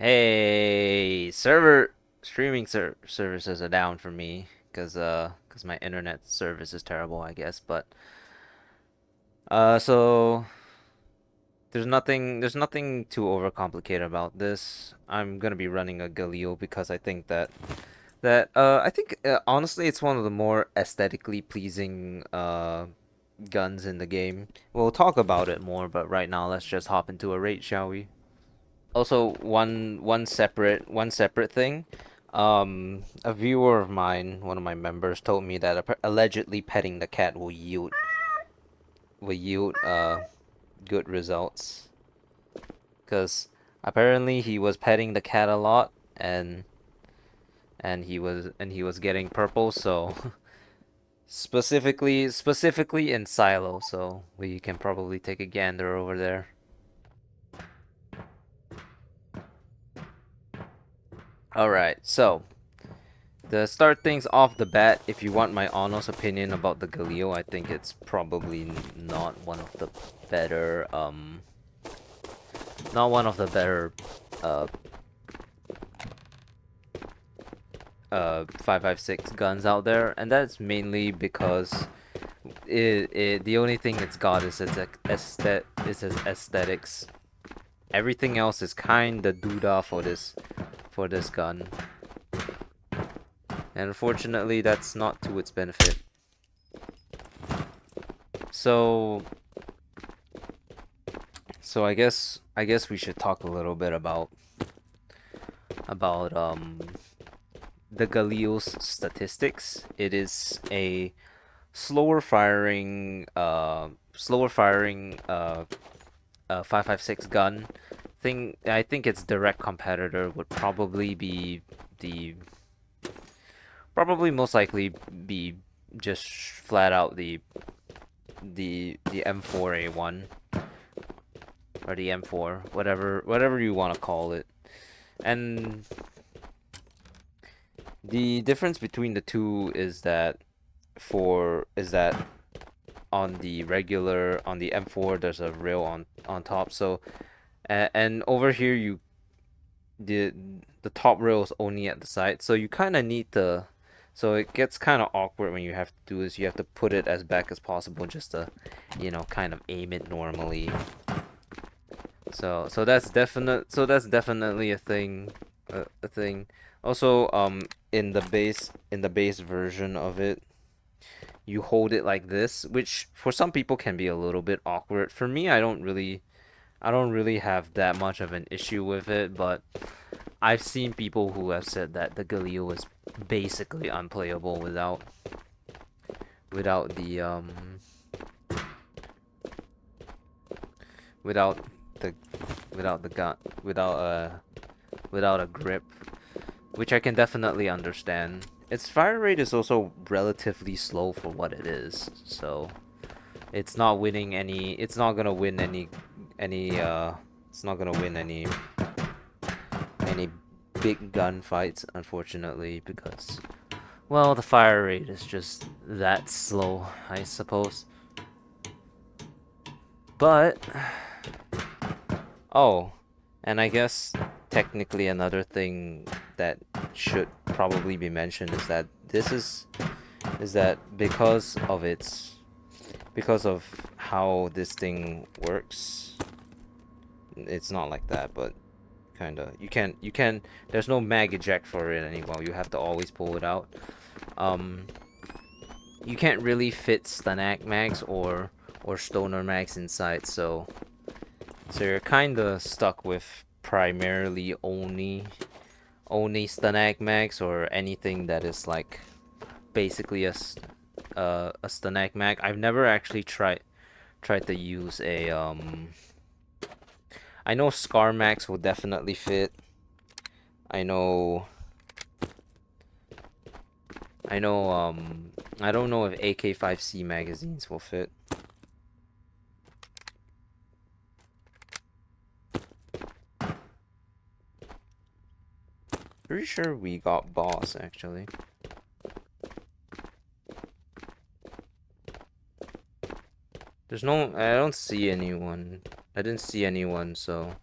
Hey, streaming services are down for me because my internet service is terrible, I guess. But so there's nothing too overcomplicated about this. I'm gonna be running a Galil because I think that honestly it's one of the more aesthetically pleasing guns in the game. We'll talk about it more, but right now let's just hop into a raid, shall we? Also, one separate thing. A viewer of mine, one of my members, told me that allegedly petting the cat will yield good results. Cause apparently he was petting the cat a lot, and he was getting purple. So specifically in silo. So we can probably take a gander over there. All right, so. To start things off the bat, if you want my honest opinion about the Galil, I think it's probably not one of the better, not one of the better, uh, 5.56 guns out there, and that's mainly because the only thing it's got is its aesthetics. Everything else is kinda doodah for this gun, and unfortunately, that's not to its benefit. So So I guess we should talk a little bit about the Galil's statistics. It is a slower firing 5.56 gun. I think its direct competitor would the probably most likely be just flat out the M4A1 or the M4, whatever you want to call it. And the difference between the two is that on the M4 there's a rail on top. So and over here the the top rail is only at the side. So you kind of need to so it gets kind of awkward when you have to do this. You have to put it as back as possible just to, kind of aim it normally. So that's definitely a thing. Also, in the base version of it, you hold it like this, which for some people can be a little bit awkward. For me, I don't really have that much of an issue with it, but I've seen people who have said that the Galil is basically unplayable without the without the without the gun without a grip, which I can definitely understand. Its fire rate is also relatively slow for what it is, so it's not winning any. It's not gonna win any. It's not gonna win any big gunfights, unfortunately, because well, the fire rate is just that slow, I suppose. But oh, and I guess technically another thing that should probably be mentioned is that because of how this thing works, it's not like that, but kinda you can there's no mag eject for it anymore. You have to always pull it out. Um, you can't really fit Stanak mags or Stoner mags inside, so you're kinda stuck with primarily only Stanak mags or anything that is like basically a Stanak mag. I've never actually tried to use a I know Scar mags will definitely fit. I know I don't know if AK-5C magazines will fit. Pretty sure we got boss actually. I don't see anyone. I didn't see anyone, so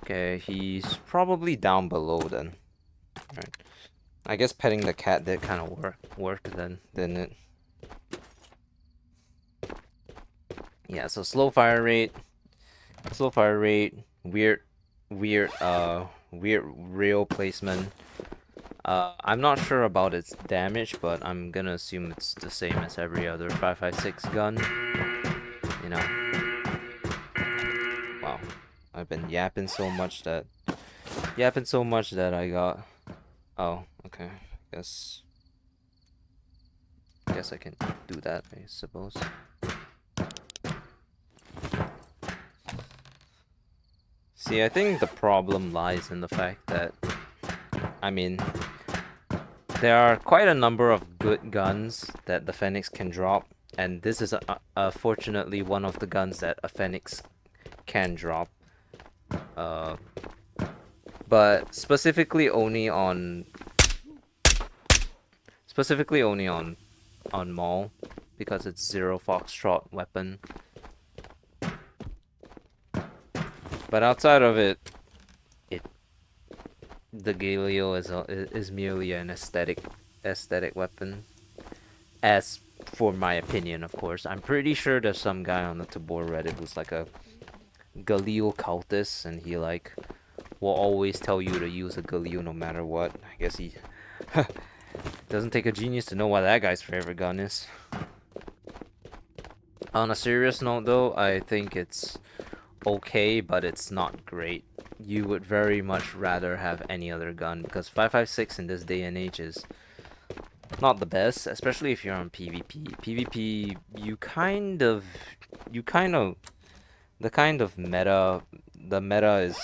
Okay, he's probably down below then. Right. I guess petting the cat did kind of work then, didn't it? Yeah, so slow fire rate, weird, weird rail placement. I'm not sure about its damage, but I'm gonna assume it's the same as every other 5.56 gun. You know, wow, I've been yapping so much that I got. Oh, okay. Guess I can do that, I suppose. See, I think the problem lies in the fact that, I mean, there are quite a number of good guns that the Phoenix can drop, and this is fortunately one of the guns that a Phoenix can drop. Uh, but specifically only on Maul, because it's zero Foxtrot weapon. But outside of it, the Galil is merely an aesthetic weapon. As for my opinion, of course, I'm pretty sure there's some guy on the Tabor Reddit who's like a Galil cultist, and he like will always tell you to use a Galil no matter what. I guess he doesn't take a genius to know what that guy's favorite gun is. On a serious note, though, I think it's okay, but it's not great. You would very much rather have any other gun, because 5.56 in this day and age is not the best, especially if you're on PvP. PvP, the meta is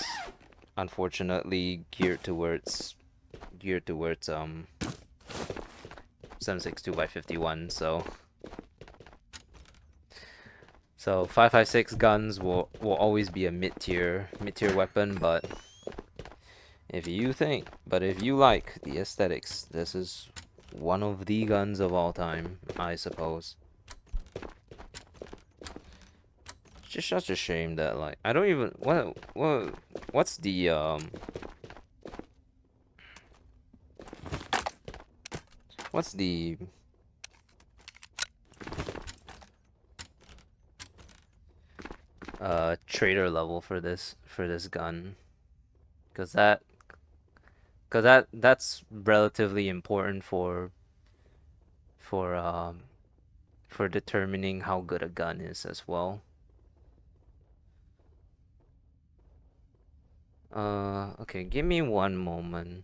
unfortunately geared towards 7.62x51, so 5.56 guns will always be a mid-tier weapon, but if you like the aesthetics, this is one of the guns of all time, I suppose. It's just such a shame that, like, I don't even what's the trader level for this gun, because that's relatively important for um for determining how good a gun is as well. Okay, give me one moment.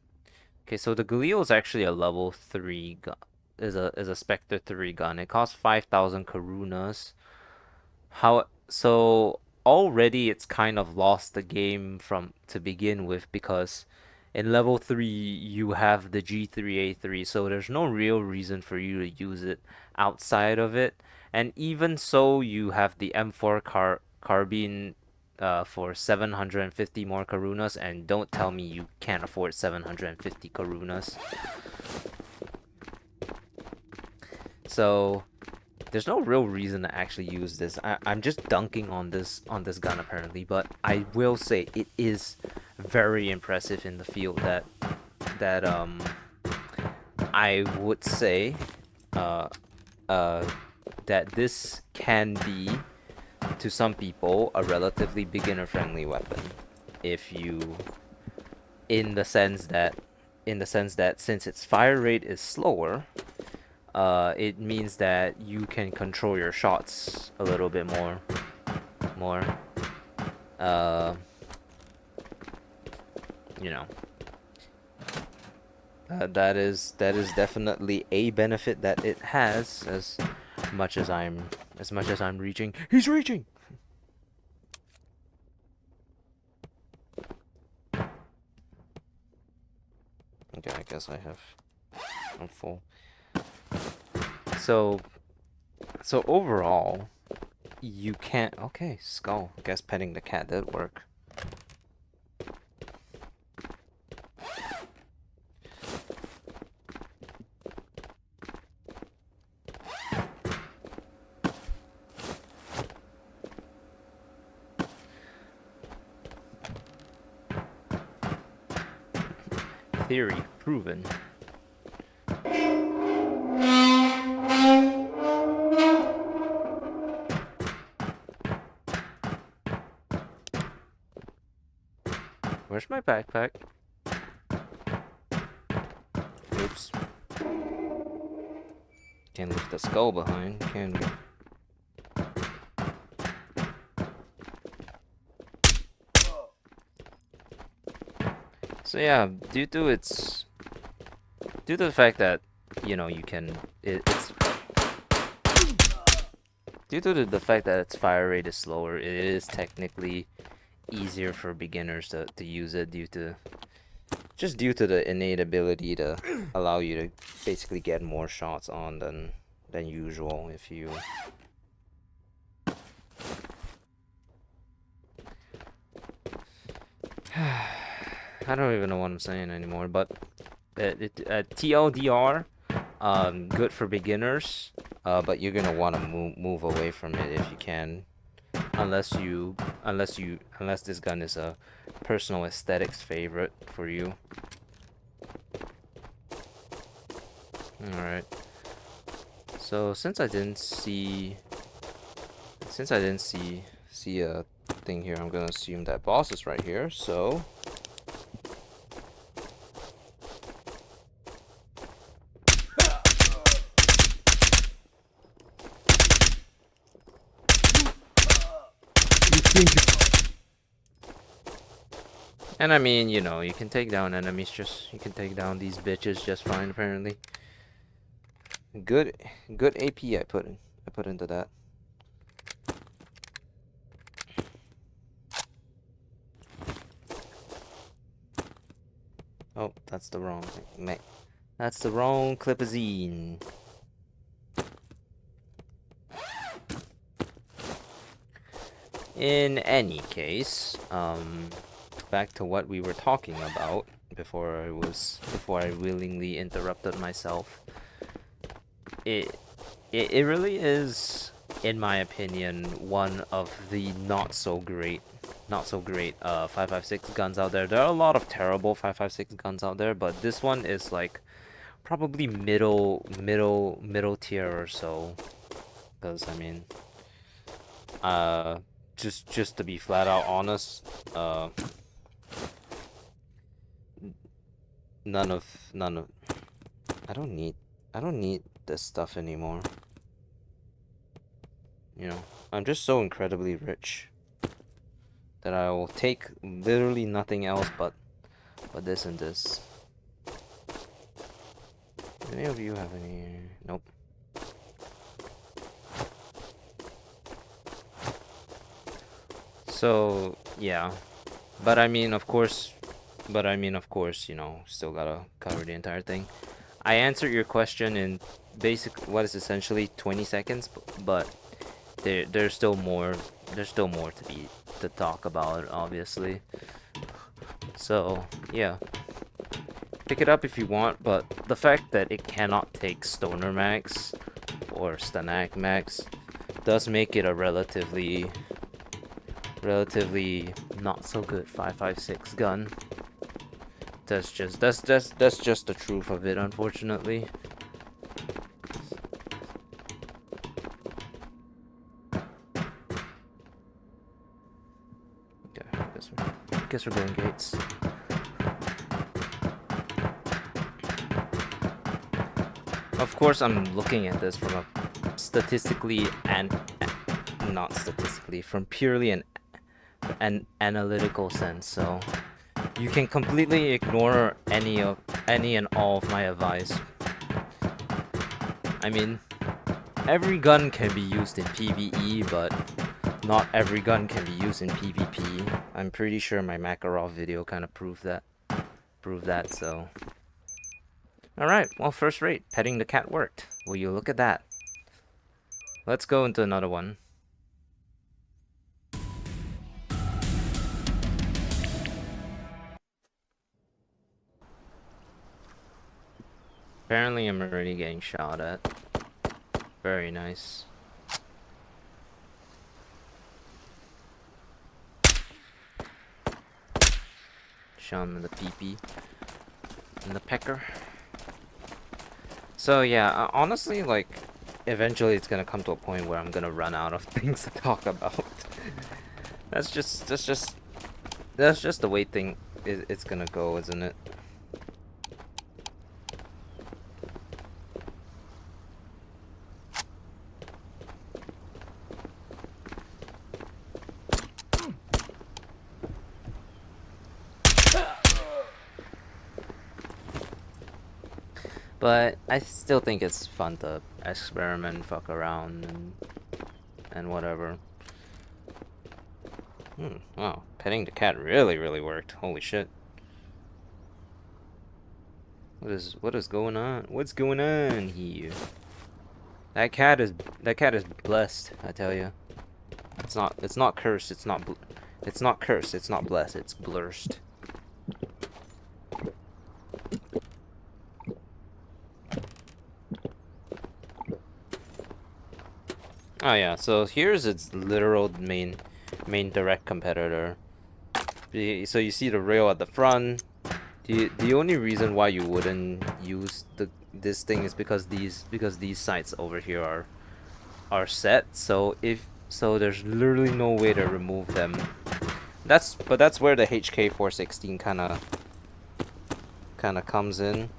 Okay, so the Galil is actually a level 3 gun. Is a Spectre 3 gun. It costs 5,000 Karunas. So already it's kind of lost the game from to begin with, because in level 3 you have the G3A3, so there's no real reason for you to use it outside of it. And even so, you have the M4 carbine for 750 more Karunas, and don't tell me you can't afford 750 Karunas. So there's no real reason to actually use this. I'm just dunking on this gun apparently, but I will say it is very impressive in the field that I would say that this can be, to some people, a relatively beginner friendly weapon, if you in the sense that since its fire rate is slower, it means that you can control your shots a little bit more. Uh, you know, that is definitely a benefit that it has. As much as I'm reaching, he's reaching. Okay, I guess I'm full. So overall, you can't. Okay, skull. I guess petting the cat did work. Theory proven. Where's my backpack? Oops. Can't leave the skull behind, can we? So yeah, due to the fact that, you know, you can, it's due to the fact that its fire rate is slower, it is technically easier for beginners to use it due to the innate ability to allow you to basically get more shots on than usual if you. I don't even know what I'm saying anymore, but TLDR, good for beginners, but you're gonna want to move away from it if you can, unless this gun is a personal aesthetics favorite for you. All right. So since I didn't see a thing here, I'm gonna assume that boss is right here. So. And I mean, you know, you can take down enemies you can take down these bitches just fine, apparently. Good AP I put into that. Oh, that's the wrong thing. That's the wrong clipazine. In any case, back to what we were talking about before I willingly interrupted myself. It really is, in my opinion, one of the not so great 5.56 guns out there. There are a lot of terrible 5.56 guns out there, but this one is like probably middle tier or so. Because I mean, just to be flat out honest, none of I don't need this stuff anymore. You know, I'm just so incredibly rich that I will take literally nothing else but this and this. Do any of you have any? Nope. So yeah, but I mean, of course, you know, still gotta cover the entire thing. I answered your question in what is essentially 20 seconds, but there's still more to talk about, obviously. So yeah, pick it up if you want, but the fact that it cannot take Stoner Max or Stanak Max does make it a relatively not so good 5.56 gun. That's just the truth of it, unfortunately. Okay, guess we're going gates. Of course, I'm looking at this from a statistically and not statistically, from purely an analytical sense. So you can completely ignore any and all of my advice. I mean, every gun can be used in PvE, but not every gun can be used in PvP. I'm pretty sure my Makarov video kind of proved that. So. Alright, well, first rate. Petting the cat worked. Will you look at that? Let's go into another one. Apparently I'm already getting shot at. Very nice. Shot him in the pee-pee. And the pecker. So yeah, honestly, like, eventually it's gonna come to a point where I'm gonna run out of things to talk about. that's just the way it's gonna go, isn't it? But I still think it's fun to experiment, fuck around, and whatever. Wow, petting the cat really worked. Holy shit. What is going on? What's going on here? That cat is blessed, I tell you. It's not cursed, it's not cursed, it's not blessed, it's blessed. Oh yeah, so here's its literal main direct competitor. So you see the rail at the front. The only reason why you wouldn't use this thing is because these sites over here are set. So there's literally no way to remove them. That's where the HK416 kind of comes in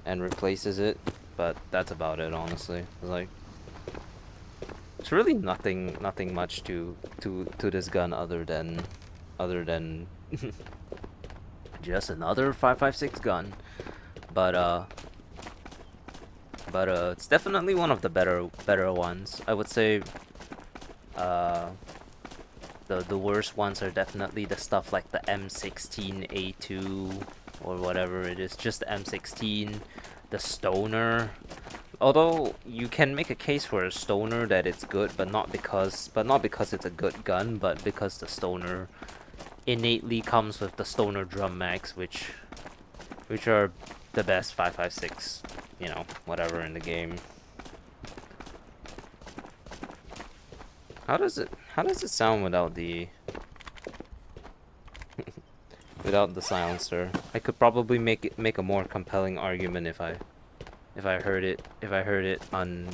and replaces it. But that's about it, honestly. Like, it's really nothing much to this gun other than just another 5.56 gun. But it's definitely one of the better ones. I would say the worst ones are definitely the stuff like the M16A2 or whatever it is, just the M16, the Stoner. Although you can make a case for a Stoner that it's good, but not because it's a good gun, but because the Stoner innately comes with the Stoner drum mags, which are the best 5.56, you know, whatever in the game. How does it sound without the without the silencer? I could probably make a more compelling argument if I heard it on.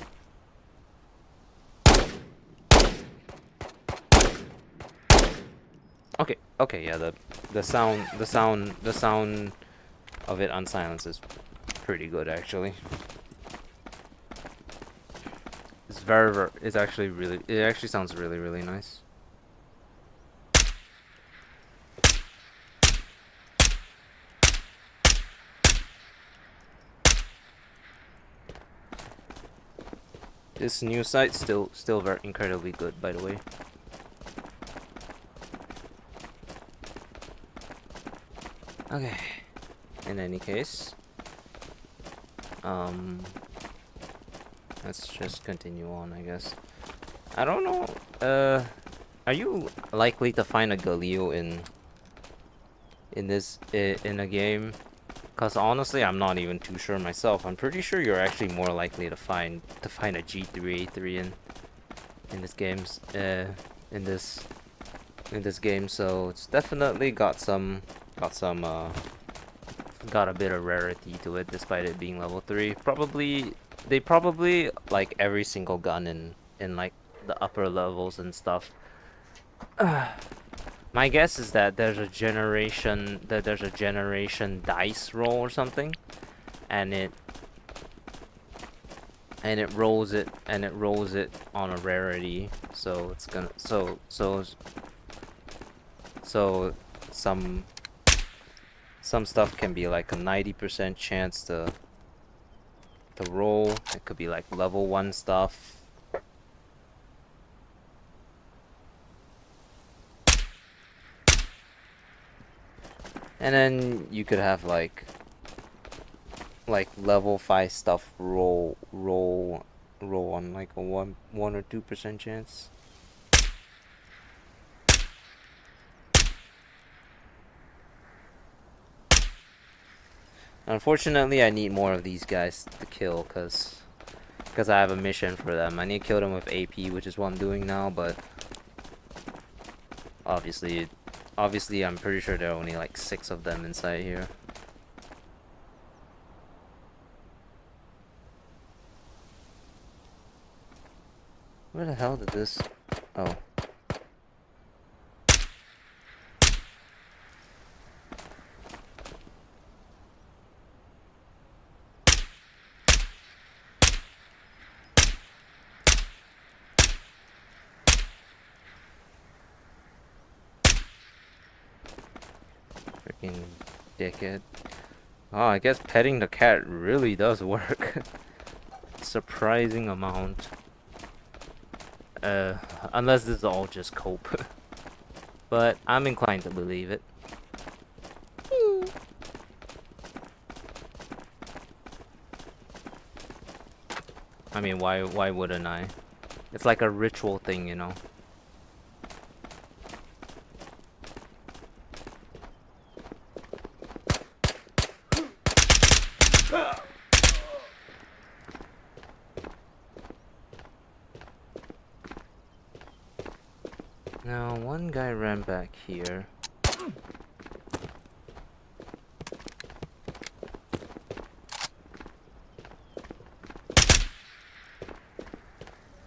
Okay, yeah, the sound of it unsilenced is pretty good, actually. It's actually it actually sounds really nice. This new site still very incredibly good, by the way. Okay. In any case, let's just continue on, I guess. I don't know. Are you likely to find a Galil in a game? Cause honestly, I'm not even too sure myself. I'm pretty sure you're actually more likely to find a G3A3 in this game's in this game. So it's definitely got a bit of rarity to it, despite it being level 3. They probably like every single gun in like the upper levels and stuff. My guess is that there's a generation dice roll or something, and it rolls it on a rarity. So it's gonna some stuff can be like a 90% chance to roll. It could be like level 1 stuff. And then you could have like level 5 stuff roll on like a 1 or 2% chance. Unfortunately, I need more of these guys to kill because I have a mission for them. I need to kill them with AP, which is what I'm doing now, but obviously I'm pretty sure there are only like 6 of them inside here. Where the hell did this... Oh. Freaking dickhead. Oh, I guess petting the cat really does work. Surprising amount. Unless this is all just cope. But I'm inclined to believe it. I mean, why wouldn't I? It's like a ritual thing, you know. Now, one guy ran back here.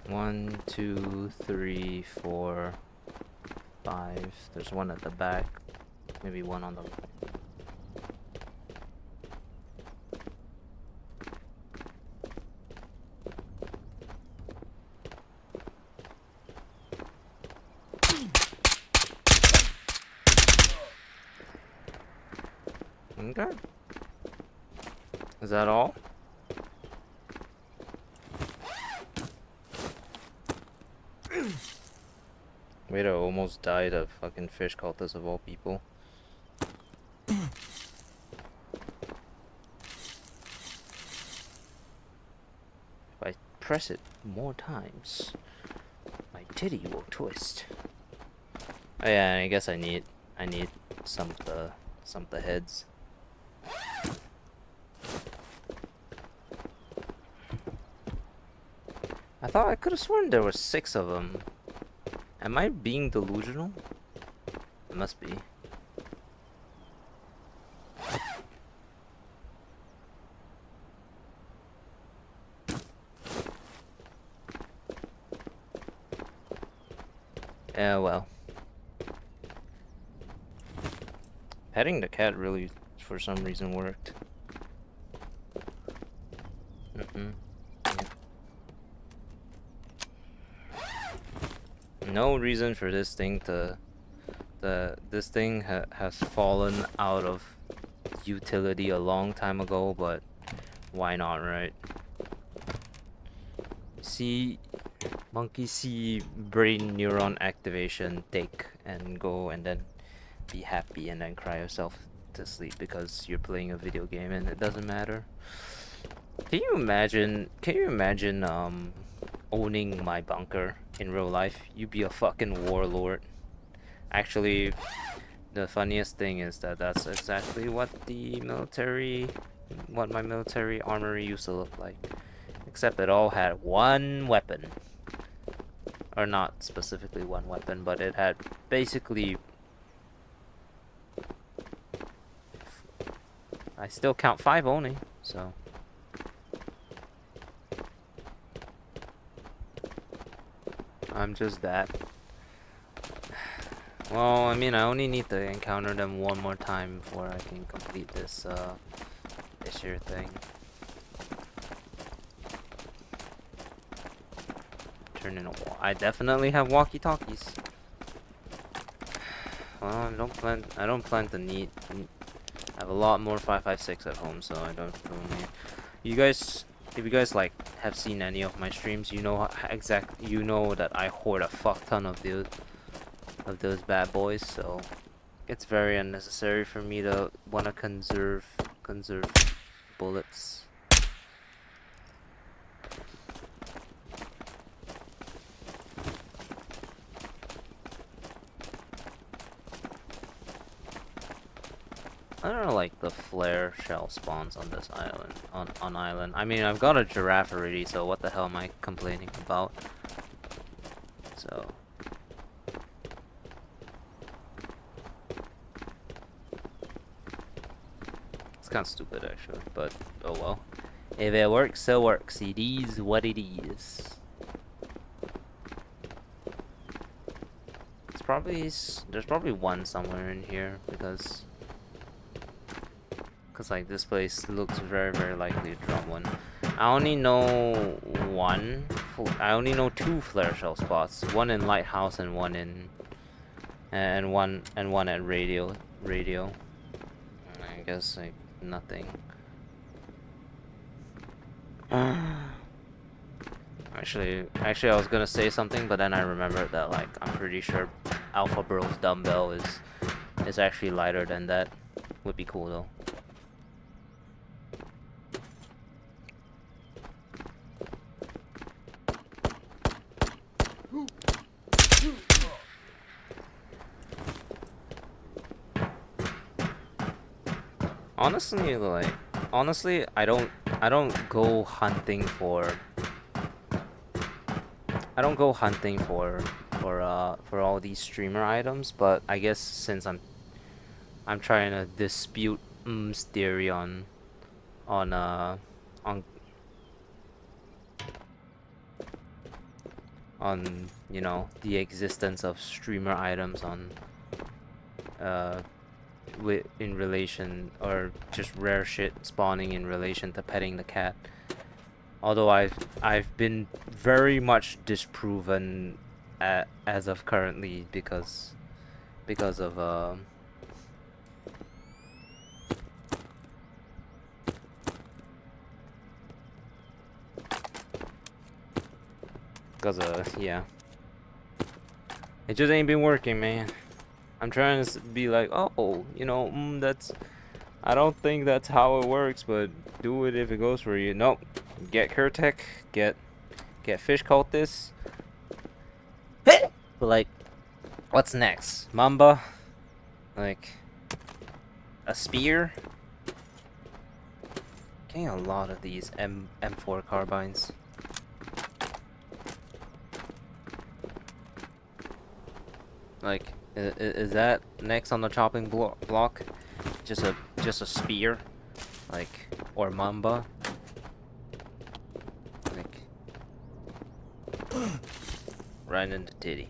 One, two, three, four, five. There's one at the back. Maybe one on the right. Okay. Is that all? Wait, I almost died of fucking fish cultists of all people. If I press it more times, my titty will twist. Oh yeah, I guess I need some of the heads. I thought I could have sworn there were 6 of them. Am I being delusional? It must be. Yeah, well. Petting the cat really, for some reason, worked. No reason for this thing to... This thing has fallen out of utility a long time ago, but why not, right? See... Monkey see brain neuron activation, take and go, and then be happy and then cry yourself to sleep because you're playing a video game and it doesn't matter. Can you imagine owning my bunker in real life? You'd be a fucking warlord. Actually, the funniest thing is that that's exactly what my military armory used to look like. Except it all had one weapon. Or not specifically one weapon, but it had basically... I still count 5 only, so... I'm just that. Well, I mean, I only need to encounter them one more time before I can complete this year thing. Turn in a wall. I definitely have walkie-talkies. Well, I don't plan to need. I have a lot more 5.56 at home, so I don't really need. If you guys like have seen any of my streams, you know that I hoard a fuck ton of those bad boys, so it's very unnecessary for me to want to conserve bullets. I don't know, like the flare shell spawns on this island, on island. I mean, I've got a giraffe already, so what the hell am I complaining about? So. It's kind of stupid, actually, but oh well. If it works, it works. It is what it is. there's probably one somewhere in here because like this place looks very likely to drop one. I only know I only know two flare shell spots. One in lighthouse and one at radio. I guess like nothing. Actually, I was gonna say something, but then I remembered that like I'm pretty sure Alpha Bro's dumbbell is actually lighter than that. Would be cool though. Honestly, I don't go hunting for for all these streamer items, but I guess since I'm trying to dispute theory on on you know the existence of streamer items on in relation, or just rare shit spawning in relation to petting the cat. Although I've been very much disproven as of currently because of yeah, it just ain't been working, man. I'm trying to be like, oh, you know, that's, I don't think that's how it works, but do it if it goes for you. Nope. Get Kurtek, get fish cultists. But like, what's next? Mamba? Like, a spear? Getting a lot of these M4 carbines. Like, is that next on the chopping block? Just a spear, like, or mamba, like, right in the titty.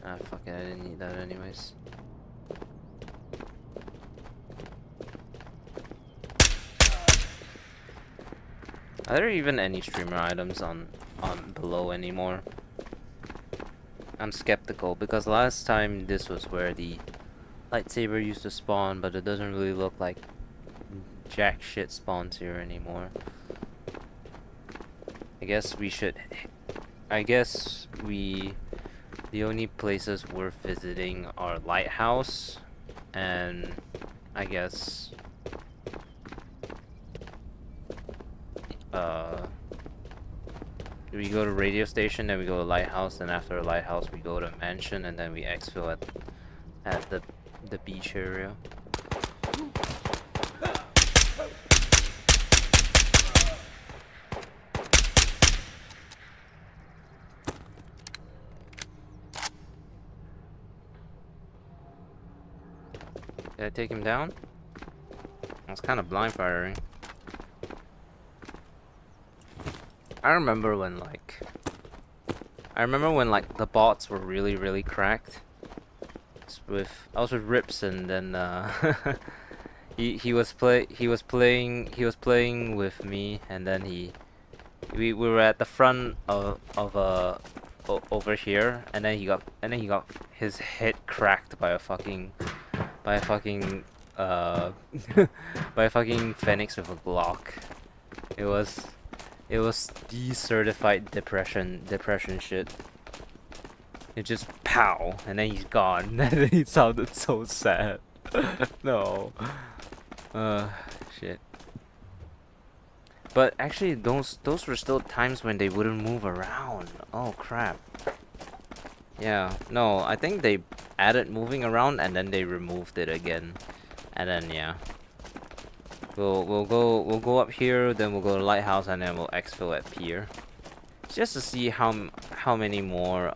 Ah, fuck it, I didn't need that anyways. Are there even any streamer items on below anymore? I'm skeptical because last time this was where the lightsaber used to spawn, but it doesn't really look like jack shit spawns here anymore. I guess the only places worth visiting are Lighthouse, and I guess we go to radio station, then we go to Lighthouse, and after Lighthouse we go to Mansion, and then we exfil at the beach area. Did I take him down? I was kind of blind firing. I remember when the bots were really cracked. I was with Rips, and then he was playing with me, and then we were at the front of over here, and then he got his head cracked by a fucking by a fucking Phoenix with a Glock. It was the certified depression shit. It just pow, and then he's gone. And he sounded so sad. No. Shit. But actually, those were still times when they wouldn't move around. Oh crap. Yeah. No, I think they added moving around and then they removed it again. And then yeah. We'll go up here, then we'll go to Lighthouse, and then we'll exfil at Pier. Just to see how many more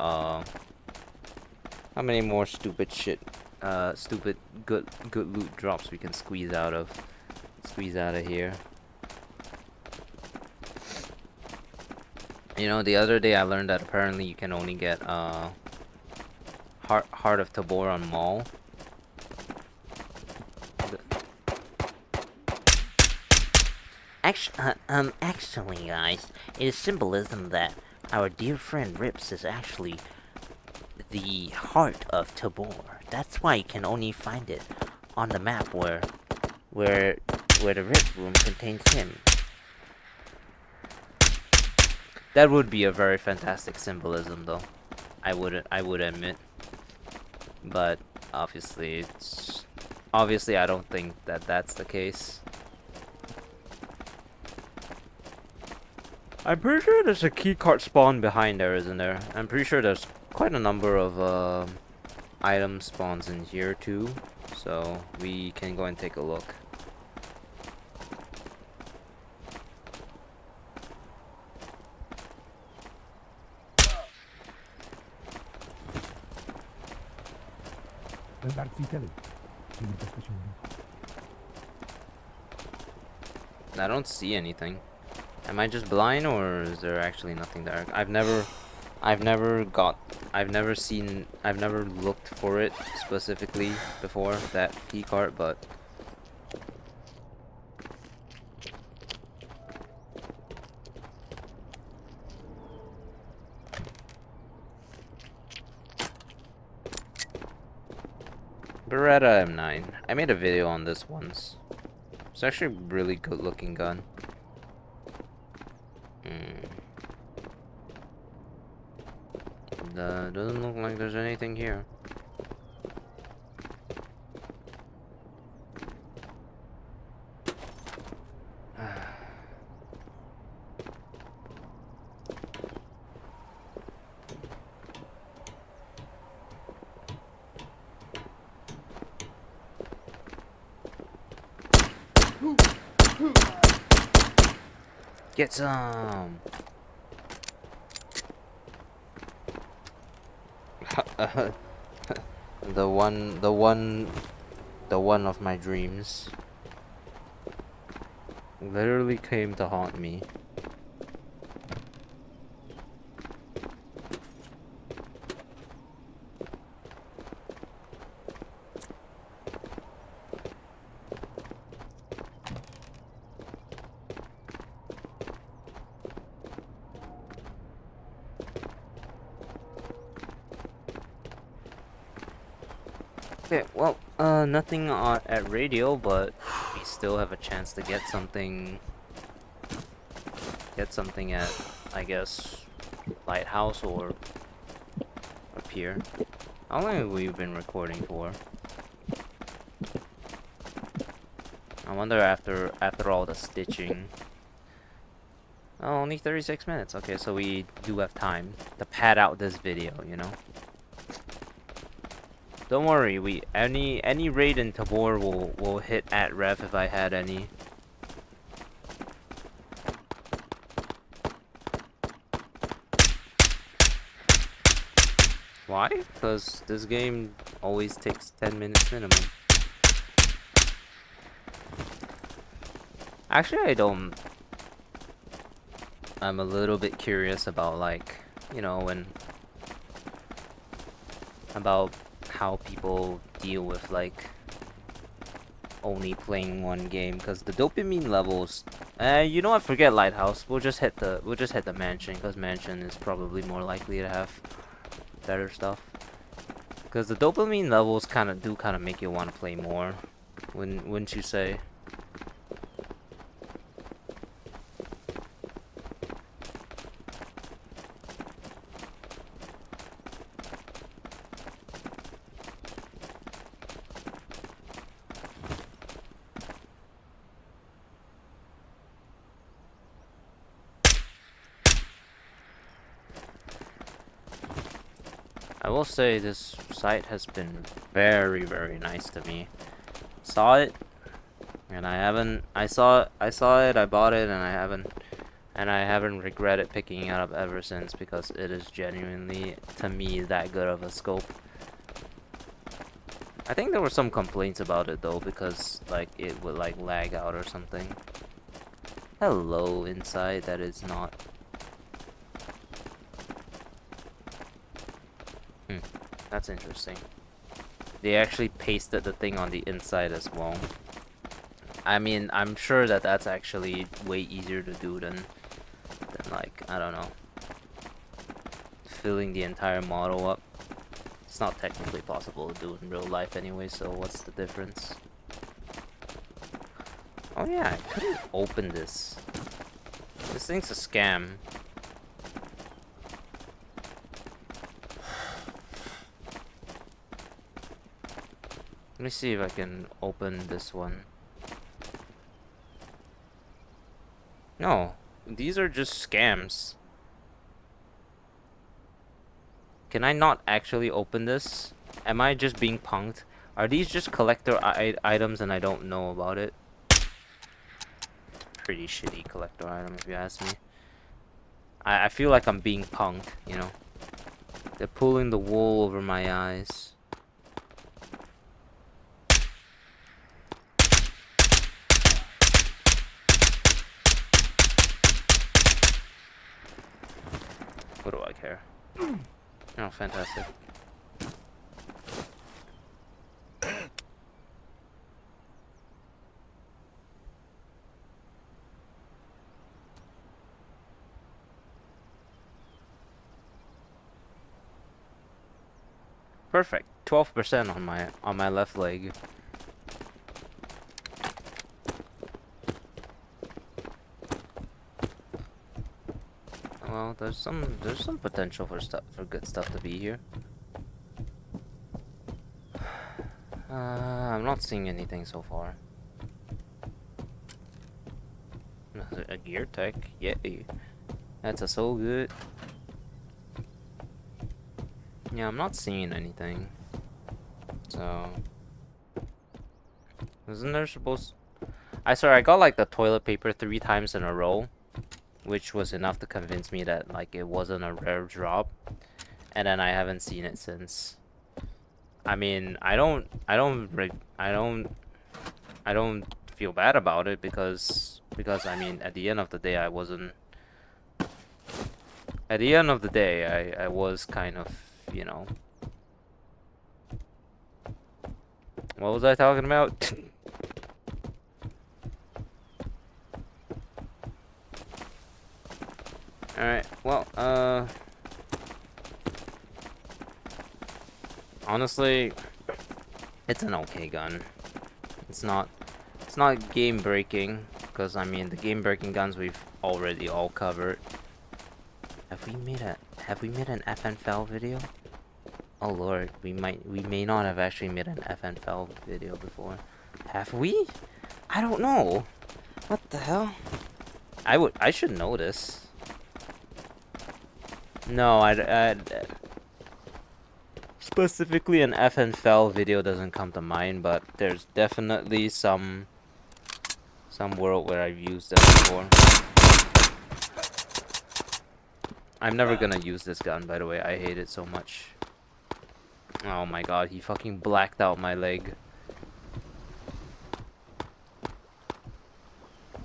stupid shit, stupid good loot drops we can squeeze out of here. You know, the other day I learned that apparently you can only get Heart of Tabor on Mall. Actually, guys, it is symbolism that our dear friend Rips is actually the heart of Tabor. That's why you can only find it on the map where the Rip room contains him. That would be a very fantastic symbolism, though. I would admit. But obviously I don't think that that's the case. I'm pretty sure there's a keycard spawn behind there, isn't there? I'm pretty sure there's quite a number of item spawns in here too, so we can go and take a look. I don't see anything. Am I just blind, or is there actually nothing there? I've never looked for it specifically before, that key card, but Beretta M9. I made a video on this once. It's actually a really good looking gun. Doesn't look like there's anything here. Get some. the one of my dreams literally came to haunt me. Okay, well, nothing at radio, but we still have a chance to get something. Get something at, I guess, Lighthouse or up here. How long have we been recording for? I wonder after all the stitching. Oh, only 36 minutes. Okay, so we do have time to pad out this video, you know. Don't worry, any raid in Tabor will hit at ref if I had any. Why? Because this game always takes 10 minutes minimum. Actually, I'm a little bit curious about, like, you know, about how people deal with, like, only playing one game, because the dopamine levels, you know what, forget Lighthouse, we'll just hit the mansion, because mansion is probably more likely to have better stuff, because the dopamine levels kind of make you want to play more, wouldn't you say? I will say this site has been very, very nice to me. Saw it, and I saw it, I bought it, and I haven't regretted picking it up ever since, because it is genuinely, to me, that good of a scope. I think there were some complaints about it though, because like it would like lag out or something. Hello inside, that is not That's interesting. They actually pasted the thing on the inside as well. I mean, I'm sure that that's actually way easier to do than like, I don't know, filling the entire model up. It's not technically possible to do in real life anyway, so what's the difference? Oh yeah, I couldn't open this. This thing's a scam. Let me see if I can open this one. No, these are just scams. Can I not actually open this? Am I just being punked? Are these just collector items and I don't know about it? Pretty shitty collector item if you ask me. I feel like I'm being punked, you know? They're pulling the wool over my eyes. What do I care? Oh, fantastic. Perfect. 12% on my left leg. Well, there's some potential for good stuff to be here. I'm not seeing anything so far. A gear tech, yay. That's a so good. Yeah, I'm not seeing anything. So, isn't there supposed? I swear I got like the toilet paper 3 times in a row, which was enough to convince me that like it wasn't a rare drop, and then I haven't seen it since. I mean, I don't feel bad about it because I mean, at the end of the day, I wasn't. At the end of the day, I was kind of, you know. What was I talking about? Alright, well, honestly, it's an okay gun. It's not game breaking, because I mean the game breaking guns we've already all covered. Have we made an FNFL video? Oh lord, we may not have actually made an FNFL video before. Have we? I don't know. What the hell? I should know this. No, specifically an FNFL video doesn't come to mind, but there's definitely some world where I've used them before. I'm never gonna use this gun, by the way. I hate it so much. Oh my god, he fucking blacked out my leg.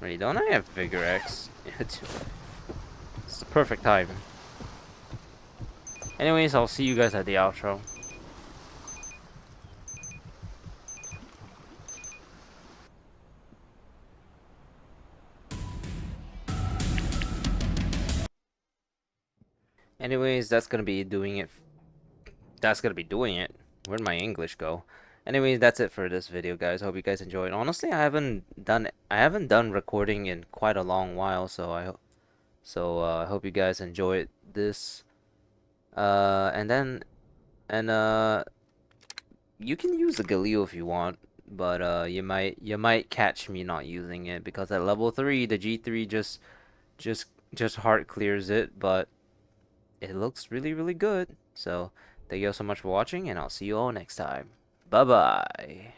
Wait, don't I have Vigor X? It's the perfect time. Anyways, I'll see you guys at the outro. Anyways, that's gonna be doing it. Where'd my English go? Anyways, that's it for this video, guys. Hope you guys enjoyed. Honestly, I haven't done recording in quite a long while, so I hope you guys enjoyed this. And then you can use the Galil if you want, but you might catch me not using it because at level 3 the G3 just hard clears it, but it looks really good. So thank you all so much for watching, and I'll see you all next time. Bye bye.